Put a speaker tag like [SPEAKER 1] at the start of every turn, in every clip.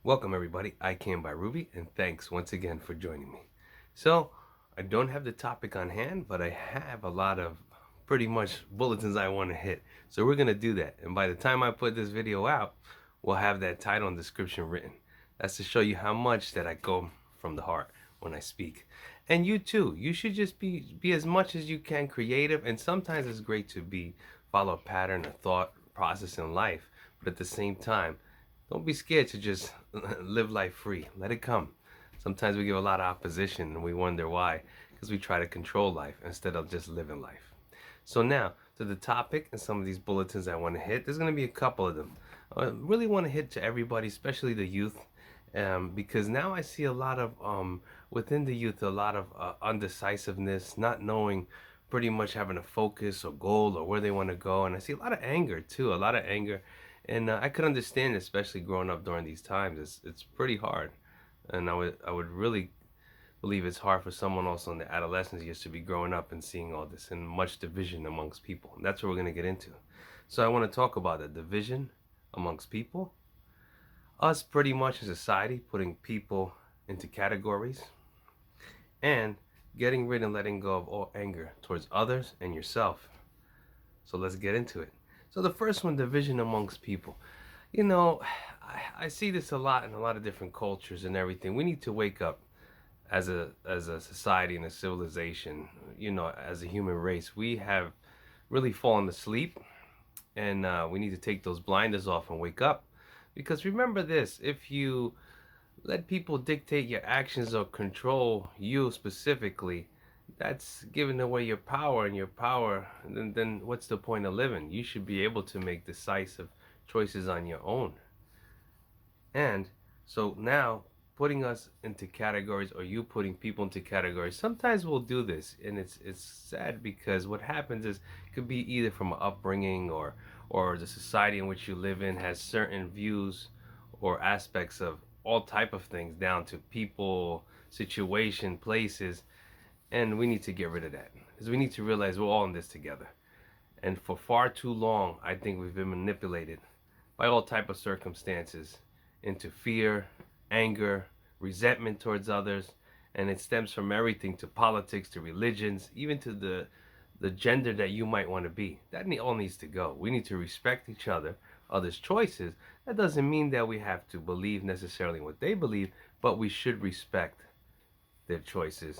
[SPEAKER 1] Welcome everybody, I Can by Rubey, and thanks once again for joining me. So, I don't have the topic on hand, but I have a lot of pretty much bulletins I want to hit. So we're going to do that, and by the time I put this video out, we'll have that title and description written. That's to show you how much that I go from the heart when I speak. And you too, you should just be as much as you can creative, and sometimes it's great to follow a pattern, a thought process in life, but at the same time, don't be scared to just live life free. Let it come. Sometimes we give a lot of opposition and we wonder why, because we try to control life instead of just living life. So now to the topic and some of these bulletins I want to hit. There's going to be a couple of them. I really want to hit to everybody, especially the youth, because now I see a lot of within the youth a lot of undecisiveness, not knowing, pretty much having a focus or goal or where they want to go, and I see a lot of anger too, a lot of anger, and I could understand, especially growing up during these times. It's pretty hard, and I would really believe it's hard for someone also in the adolescence years to be growing up and seeing all this and much division amongst people. And that's what we're going to get into. So I want to talk about the division amongst people, us pretty much in society putting people into categories, and getting rid and letting go of all anger towards others and yourself. So let's get into it. So the first one, division amongst people. You know, I see this a lot in a lot of different cultures and everything. We need to wake up as a society and a civilization. You know, as a human race, we have really fallen asleep, and we need to take those blinders off and wake up. Because remember this: if you let people dictate your actions or control you specifically, that's giving away your power, and your power, then what's the point of living? You should be able to make decisive choices on your own. And so now, putting us into categories, or you putting people into categories, sometimes we'll do this, and it's sad, because what happens is it could be either from upbringing, or the society in which you live in has certain views or aspects of all type of things, down to people, situation, places, and we need to get rid of that, because we need to realize we're all in this together. And for far too long, I think we've been manipulated by all type of circumstances into fear, anger, resentment towards others, and it stems from everything to politics, to religions, even to the gender that you might want to be. That all needs to go. We need to respect each other, others' choices. That doesn't mean that we have to believe necessarily what they believe, but we should respect their choices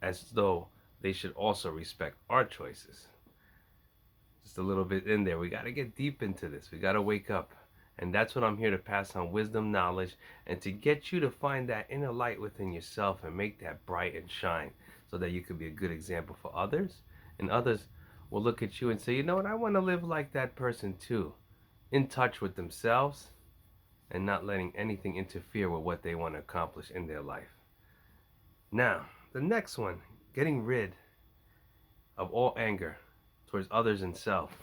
[SPEAKER 1] as though they should also respect our choices. Just a little bit in there. We got to get deep into this. We got to wake up. And that's what I'm here to pass on: wisdom, knowledge, and to get you to find that inner light within yourself and make that bright and shine, so that you could be a good example for others. And others will look at you and say, you know what, I want to live like that person too. In touch with themselves and not letting anything interfere with what they want to accomplish in their life. Now, the next one, getting rid of all anger towards others and self.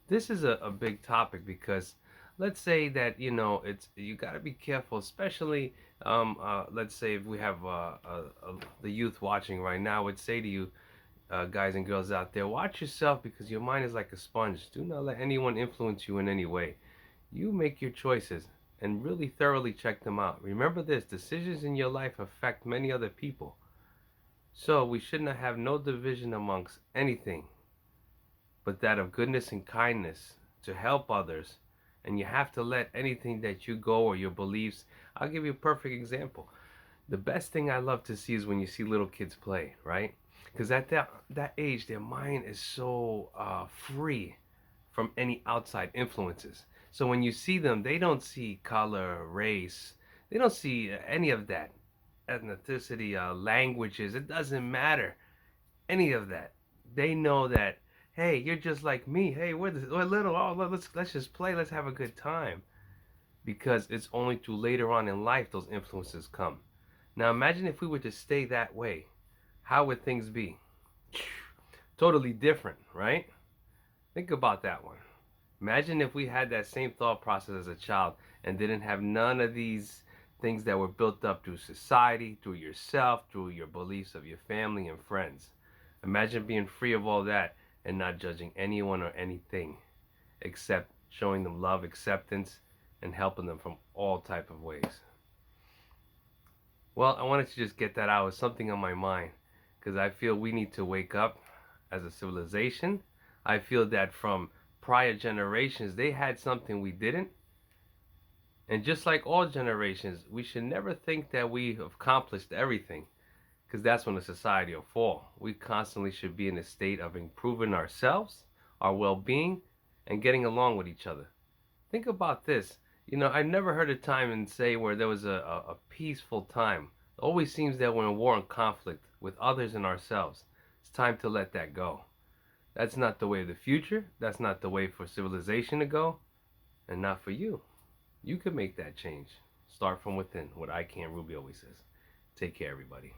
[SPEAKER 1] This is a big topic, because let's say that, it's, you got to be careful, especially let's say if we have the youth watching right now, I would say to you, guys and girls out there, watch yourself, because your mind is like a sponge. Do not let anyone influence you in any way. You make your choices and really thoroughly check them out. Remember this: decisions in your life affect many other people. So we should not have no division amongst anything, but that of goodness and kindness to help others. And you have to let anything that you go, or your beliefs. I'll give you a perfect example. The best thing I love to see is when you see little kids play, right? Because at that age, their mind is so free from any outside influences. So when you see them, they don't see color, race. They don't see any of that. Ethnicity, languages. It doesn't matter. Any of that. They know that, hey, you're just like me. Hey, we're little. Oh, let's just play. Let's have a good time. Because it's only through later on in life those influences come. Now imagine if we were to stay that way. How would things be? Totally different, right? Think about that one. Imagine if we had that same thought process as a child and didn't have none of these things that were built up through society, through yourself, through your beliefs of your family and friends. Imagine being free of all that and not judging anyone or anything, except showing them love, acceptance, and helping them from all type of ways. Well, I wanted to just get that out. It's something on my mind because I feel we need to wake up as a civilization. I feel that from prior generations, they had something we didn't. And just like all generations, we should never think that we have accomplished everything because that's when the society will fall. We constantly should be in a state of improving ourselves, our well being, and getting along with each other. Think about this. I never heard a time and say where there was a peaceful time. It always seems that we're in war and conflict with others and ourselves. It's time to let that go. That's not the way of the future. That's not the way for civilization to go, and not for you. You can make that change. Start from within. What I can, Rubey always says. Take care, everybody.